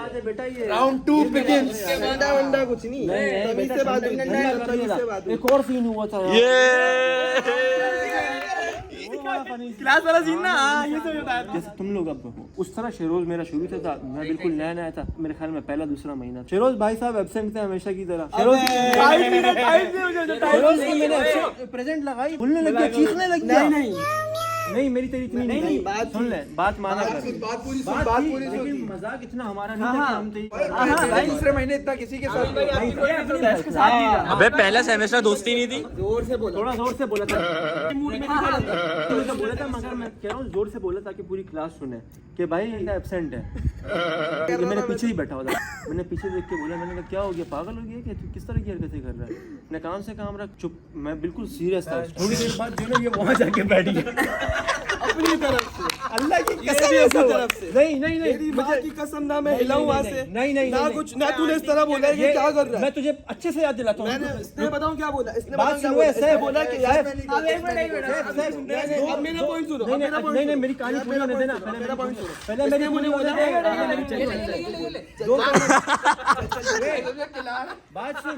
बात है बेटा, ये राउंड 2 बिगिंस। वंडा कुछ नहीं, तमीज से बात हुई। एक और सीन हुआ था क्लास वाला सीन ना, ये तो बताया था। जैसे तुम लोग अब हो उस तरह शेरोज मेरा शुरू से था, मैं बिल्कुल नया नया था, मेरे ख्याल में पहला दूसरा महीना। शेरोज भाई साहब एब्सेंट थे हमेशा की तरह। शेरोज की मैंने प्रेजेंट लगाई, बोलने लग गया, चीखने लग गया। नहीं मेरी तेरी इतनी नहीं, सुन ले, बात माना कर, बात पूरी लेकिन सुन। मजाक इतना हमारा नहीं था कि हम थे। भाई दूसरे महीने इतना किसी के साथ अबे पहला सेमेस्टर दोस्ती नहीं थी। जोर से बोला, थोड़ा जोर से बोला था, बोला था, मगर मैं कह रहा हूँ जोर से बोला था कि पूरी क्लास सुने कि भाई एब्सेंट है। ये मेरे पीछे ही बैठा हुआ था, मैंने पीछे देख के बोला, मैंने कहा क्या हो गया, पागल हो गया कि तू किस तरह की हरकतें कर रहा है। मैंने काम से काम रख, चुप। मैं बिल्कुल सीरियस था। थोड़ी देर बाद जो ना ये वहाँ जाके बैठ गया अपनी तरफ से, अल्लाह की कसम ऐसी तरफ से। नहीं मुझे की कसम ना मैं हिलाऊं वहाँ से, नहीं ना कुछ, ना तूने इस तरह बोला कि क्या कर रहा है। मैं तुझे अच्छे से याद दिलाता हूँ। मैंने इसने बताऊं क्या बोला, इसने बात बताऊं क्या सुनो, बोला, इसने सैफ, बोला कि यार अब मेरा पॉइंट सुनो, नहीं मेरी कहानी पूरी होने देना, मेरा पॉइंट सुनो। पहले मेरी पूरी होने दे। बात सुन,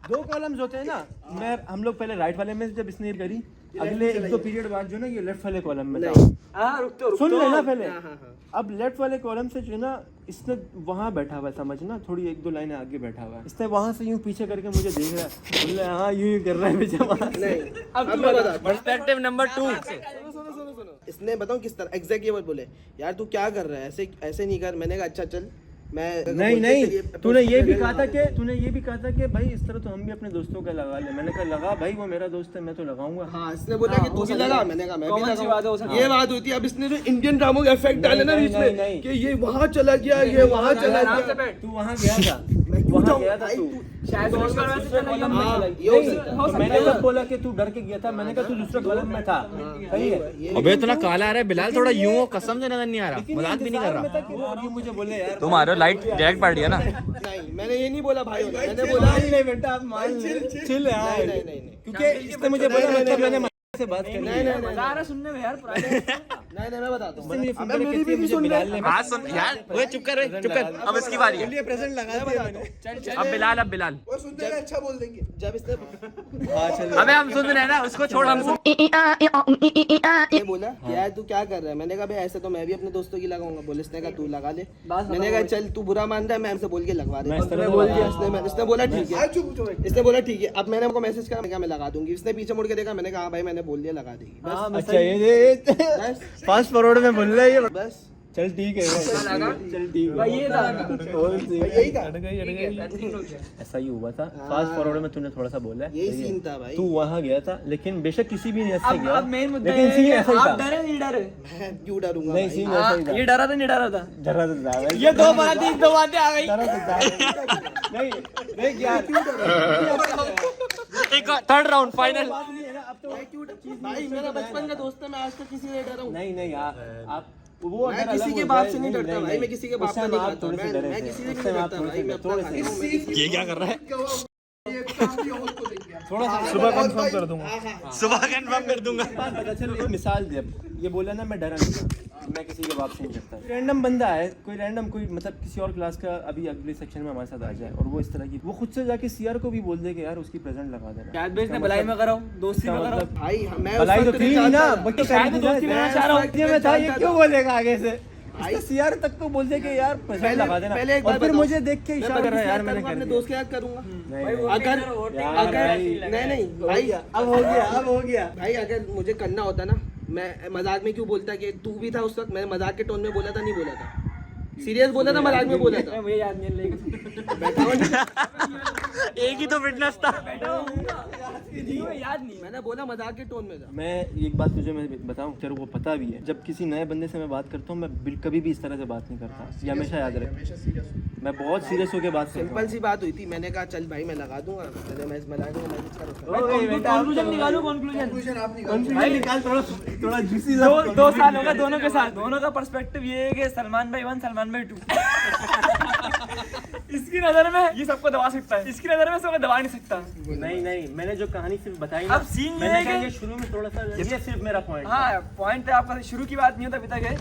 2 कॉलम्स होते हैं ना, मैं हम लोग पहले राइट वाले में जब स्नेप करी, अगले 1-2 पीरियड बाद जो ना ये लेफ्ट वाले कॉलम में था। सुन लेना पहले। अब लेफ्ट वाले कॉलम से जो ना इसने वहाँ बैठा हुआ है, समझना, थोड़ी 1-2 लाइनें आगे बैठा हुआ है, इसने वहाँ से यूं पीछे करके मुझे देख रहा है, बोल रहा है हाँ यूं कर रहा है पीछे वहाँ से। अब मैं बता, पर्सपेक्टिव नंबर 2। सुनो, इसने बताऊं किस तरह एग्जैक्ट ये वर्ड बोले, यार तू क्या कर रहा है, ऐसे नहीं कर। मैंने कहा अच्छा चल, मैं नहीं तूने ये भी कहा था कि भाई इस तरह तो हम भी अपने दोस्तों का लगा ले। मैंने कहा लगा भाई, वो मेरा दोस्त है, मैं तो लगाऊंगा। हाँ, इसने बोला कि तू भी लगा, मैंने कहा मैं भी लगाऊंगा। ये बात हुई थी। अब इसने जो इंडियन ड्रामो का इफेक्ट डाला ना बीच में कि ये वहाँ चला गया, ये वहाँ चला गया। तू वहाँ गया था, वहाँ गया था तू। मैंने जब बोला कि तू डर के गया था, मैंने कहा तू दूसरे कॉलम में था। सही है। अबे इतना काला आ रहा है बिलाल, थोड़ा यूं कसम से नजर नहीं आ रहा, मजाक भी नहीं कर रहा। और ये मुझे बोले यार तुम आ रहे हो, लाइट डायरेक्ट पड़ रही है ना। नहीं, मैंने ये नहीं बोला भाई, मैंने बोला नहीं बेटा आप मान चिल यार, नहीं, क्योंकि इसने मुझे बोला मतलब मैंने से बात करनी है। नहीं, सुनने में यार मैं बताता हूँ। अब मेरी भी सुन ले। हाँ सुन यार, ओए चुप कर, चुप कर, अब इसकी बारी है। प्रेजेंट लगा दिया मैंने। अब बिलाल और सुनते हैं अच्छा बोल देंगे जब इसने अबे हम सुन रहे हैं ना, उसको छोड़, हम सुन। ये बोला कि यार तू क्या कर रहा है। मैंने कहा भाई ऐसे तो मैं भी अपने दोस्तों की लगाऊंगा। बोले, इसने कहा तू लगा ले। मैंने कहा चल तू बुरा मान रहा है, मैं हमसे बोल के लगवा दे। इसने बोला ठीक है, इसने बोला ठीक है। अब मैंने आपको मैसेज करा, मैं लगा दूंगी। इसने पीछे मुड़ के देखा, मैंने कहा भाई मैंने बोल दिया लगा देगी बस। अच्छा ये फास्ट फॉरवर्ड में बोल रहा है ये बस चल ठीक है, चल ठीक है। यही था, ऐसा ही हुआ था। फास्ट फॉरवर्ड में तूने थोड़ा सा बोला है, यही सीन था भाई। तू वहाँ गया था, लेकिन बेशक किसी भी नहीं ऐसे गया, अब मेन मुद्दा लेकिन सीन ऐसा ही था। आप डरे नहीं डरे? मैं क्यों डरूंगा नहीं, भाई? सीन ऐसा ही था। ये डरा था नहीं डरा था? डरा तो था भाई। ये दो बातें आ गई। डरा तो था। नहीं यार, एक थर्ड राउंड फाइनल। बात नहीं है ना, अब तो भाई मेरा बचपन का दोस्त है, मैं आज तक किसी से डरा हूँ? नहीं आप वो मैं किसी के बाप से नहीं डरता भाई, मैं किसी के बाप से नहीं डरता, मैं किसी से भी नहीं डरता भाई। मैं अपना खाता हूँ, मैं किसी ये क्या कर रहा है? थोड़ा सा सुबह कंफर्म कर दूंगा। सुबह कंफर्म कर दूंगा। चल एक मिसाल दे। ये बोला ना मैं डरा नहीं था, मैं किसी के बाप से नहीं डरता। रैंडम बंदा है, कोई रैंडम कोई मतलब किसी और क्लास का अभी अगले सेक्शन में हमारे साथ आ जाए और वो इस तरह की, वो खुद से जाके सीआर को भी बोल दे कि यार उसकी प्रेजेंट लगा देना। शायद बेच ने भलाई में कराऊं, दोस्ती में कराऊं। भाई मैं भलाई तो थी ही ना, बच्चों शायद दोस्ती में चाह रहा हूं। में था, ये क्यों बोलेगा आगे से? सीआर तक को बोल दे कि यार प्रेजेंट लगा देना, पहले एक बार और फिर बताओ, मुझे देख के इशारा कर रहा है यार मैंने कर अपने दिया। दोस्त के याद करूंगा। अगर नहीं भाई, अब हो गया भाई अगर मुझे करना होता ना, मैं मजाक में क्यों बोलता कि तू भी था उस वक्त, मैं मजाक के टोन में बोला था, नहीं बोला था, सीरियस बोला था, मजाक में बोला था। मुझे याद नहीं है लेकिन एक ही तो फिटनेस था। याद नहीं। मैंने बोला मजाक के टोन में था। मैं एक बात तुझे मैं बताऊं, तेरे को पता भी है, जब किसी नए बंदे से मैं बात करता हूँ मैं कभी भी इस तरह से बात नहीं करता, ये हमेशा याद रहे। मैं बहुत सीरियस होकर बात करता हूँ। सिंपल सी बात हुई थी, मैंने कहा चल भाई मैं लगा दूंगा, मैसेज करो। कंक्लूजन निकालो, कंक्लूजन आप निकालो भाई, निकाल थोड़ा जूसी। 2 साल होगा दोनों के साथ, दोनों का पर्सपेक्टिव ये है कि सलमान भाई 1 सलमान भाई 2। इसकी नजर में ये सबको दबा सकता है, इसकी नजर में सबको दबा नहीं सकता। नहीं मैंने जो कहानी सिर्फ बताई अब सीन ये है कि शुरू में थोड़ा सा, ये सिर्फ मेरा पॉइंट। हाँ पॉइंट है आपका, शुरू की बात नहीं होता अभी तक है।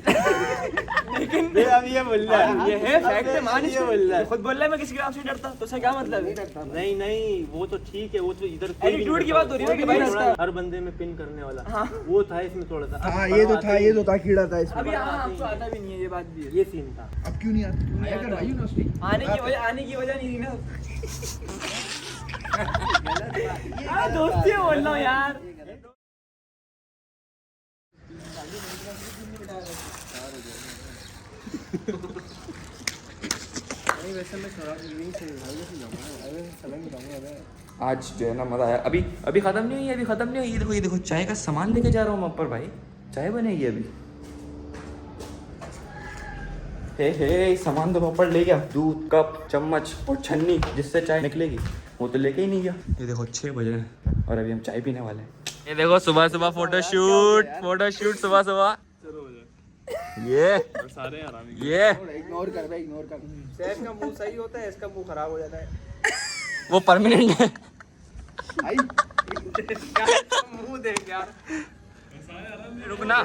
लेकिन अब ये बोल रहा है, ये है फैक्ट, मान इसको बोल रहा है, खुद बोल रहा है मैं किसी काम से नहीं डरता, तो उसका क्या मतलब है? नहीं नहीं, वो तो ठीक है, वो तो इधर कोई भी एटीट्यूड नहीं की बात हो रही है ना कि भाई थोड़ा इसका- हर बंदे में पिन करने वाला, हाँ। वो था इसमें थोड़ा सा। हाँ ये तो था कीड़ा था इसमें। अभी हाँ आपको आता भी नहीं है, ये बात भी है। ये सीन था। अब क्यों नहीं आता? आया कर भाई यूनिवर्सिटी। आने की वजह नहीं थी ना। दोस्ती बोल रहा हूँ यार। आज जो है ना मज़ा आया। अभी अभी ख़त्म नहीं हुई है, अभी ख़त्म नहीं हुई। ये देखो चाय का सामान लेके जा रहा हूँ मैं ऊपर भाई, चाय बनेगी अभी। हे सामान तो मैं ऊपर ले गया, दूध, कप, चम्मच और छन्नी जिससे चाय निकलेगी, वो तो लेके ही नहीं गया। ये देखो 6 बज रहे हैं और अभी हम चाय पीने वाले हैं। ये देखो सुबह सुबह फोटोशूट सुबह सुबह। ये इग्नोर कर भाई, इग्नोर कर। सैफ का मुंह सही होता है, इसका मुंह खराब हो जाता है। वो परमानेंट है। भाई मुंह देख यार। रुकना।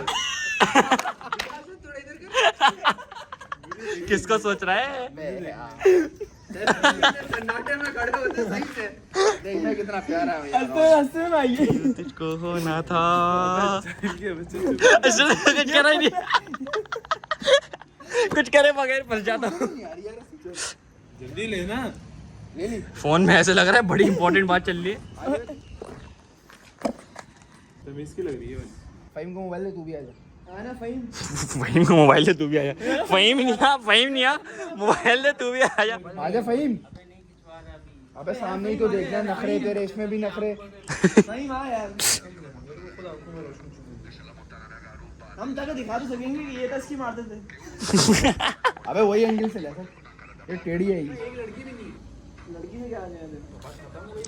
किसको सोच रहा है? सन्नाटे में खड़े होते सही से। देखना कितना प्यारा है यार। हंसते में आइए। तुझको होना था। कुछ करा ही नहीं, कुछ करे बगैर फंस जाता हूँ। जल्दी लेना। ले ली। फोन में ऐसे लग रहा है बड़ी इंपॉर्टेंट बात चल रही है। तमीज की लग रही है। फहीम को मोबाइल दे, तू भी आ जा। आना फहीम। फहीम को मोबाइल दे तू भी आया। फहीम नहीं आ मोबाइल दे तू भी आया। आजा फहीम। अबे सामने ही तो देखना, नखरे तेरे, इसमें भी नखरे। नहीं माँ यार। हम तक दिखा तो सकेंगे कि ये तो इसकी मारते थे। अबे वही एंगल से लेकर, ये टेढ़ी है ये। लड़की में क्या आ जाएगा?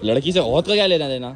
लड़की से औरत का क्या लेना देना?